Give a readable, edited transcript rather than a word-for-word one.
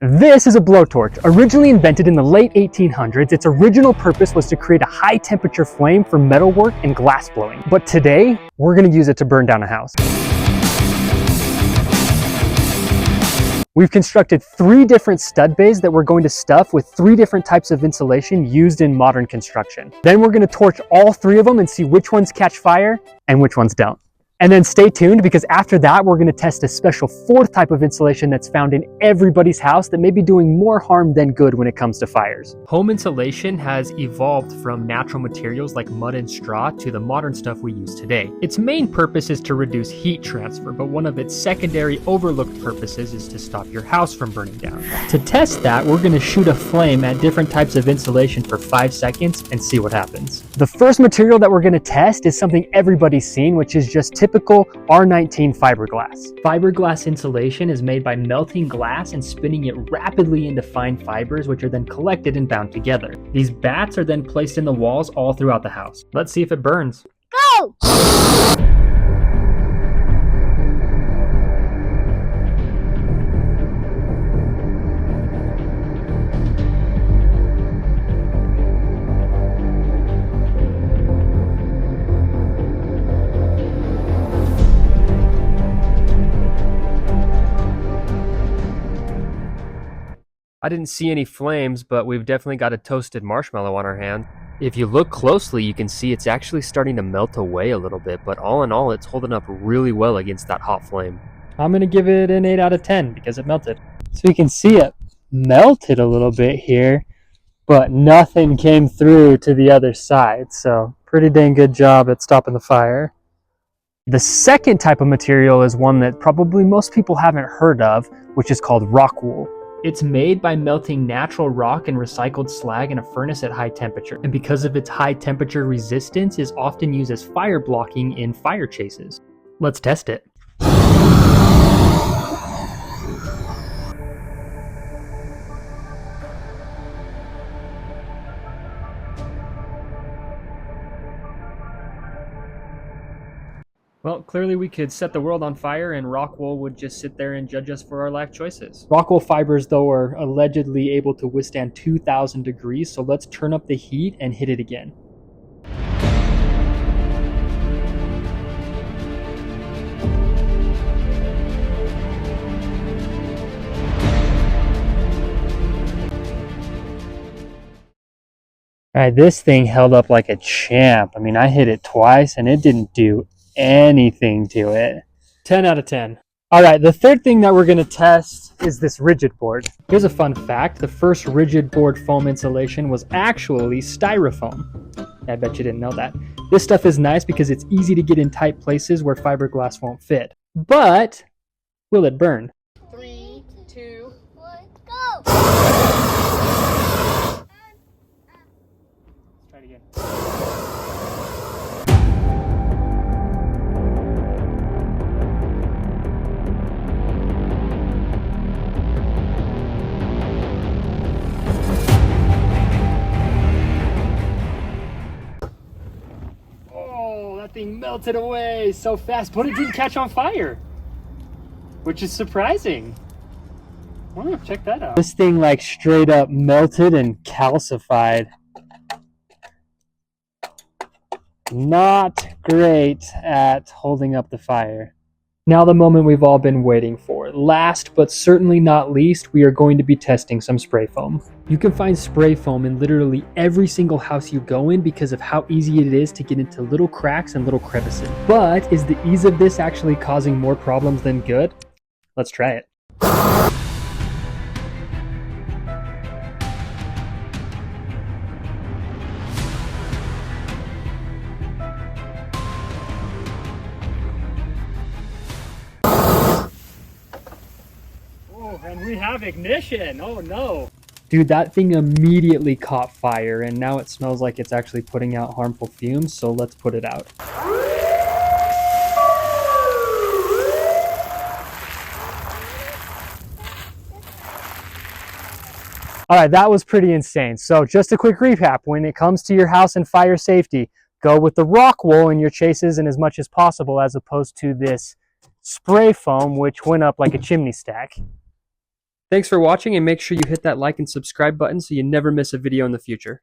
This is a blowtorch. Originally invented in the late 1800s, its original purpose was to create a high temperature flame for metalwork and glass blowing. But today, we're going to use it to burn down a house. We've constructed 3 different stud bays that we're going to stuff with 3 different types of insulation used in modern construction. Then we're going to torch all 3 of them and see which ones catch fire and which ones don't. And then stay tuned, because after that, we're going to test a special 4th type of insulation that's found in everybody's house that may be doing more harm than good when it comes to fires. Home insulation has evolved from natural materials like mud and straw to the modern stuff we use today. Its main purpose is to reduce heat transfer, but one of its secondary overlooked purposes is to stop your house from burning down. To test that, we're going to shoot a flame at different types of insulation for 5 seconds and see what happens. The first material that we're going to test is something everybody's seen, which is just typical R19 fiberglass. Fiberglass insulation is made by melting glass and spinning it rapidly into fine fibers, which are then collected and bound together. These bats are then placed in the walls all throughout the house. Let's see if it burns. Go! I didn't see any flames, but we've definitely got a toasted marshmallow on our hand. If you look closely, you can see it's actually starting to melt away a little bit, but all in all, it's holding up really well against that hot flame. I'm gonna give it an 8 out of 10 because it melted. So you can see it melted a little bit here, but nothing came through to the other side. So pretty dang good job at stopping the fire. The second type of material is one that probably most people haven't heard of, which is called Rockwool. It's made by melting natural rock and recycled slag in a furnace at high temperature, and because of its high temperature resistance, is often used as fire blocking in fire chases. Let's test it. Well, clearly we could set the world on fire and Rockwool would just sit there and judge us for our life choices. Rockwool fibers, though, are allegedly able to withstand 2,000 degrees, so let's turn up the heat and hit it again. All right, this thing held up like a champ. I mean, I hit it twice and it didn't do anything to it. 10 out of 10. All right, the third thing that we're going to test is this rigid board. Here's a fun fact. The first rigid board foam insulation was actually styrofoam. I bet you didn't know that. This stuff is nice because it's easy to get in tight places where fiberglass won't fit. But will it burn? 3, 2, 1, go! Let's try it again. That thing melted away so fast, but it didn't catch on fire, which is surprising. Oh, check that out. This thing like straight up melted and calcified. Not great at holding up the fire. Now the moment we've all been waiting for. Last but certainly not least, we are going to be testing some spray foam. You can find spray foam in literally every single house you go in because of how easy it is to get into little cracks and little crevices. But is the ease of this actually causing more problems than good? Let's try it. And we have ignition. Oh no. Dude, that thing immediately caught fire and now it smells like it's actually putting out harmful fumes, so let's put it out. All right, that was pretty insane. So just a quick recap. When it comes to your house and fire safety, go with the Rockwool in your chases and as much as possible, as opposed to this spray foam, which went up like a chimney stack. Thanks for watching, and make sure you hit that like and subscribe button so you never miss a video in the future.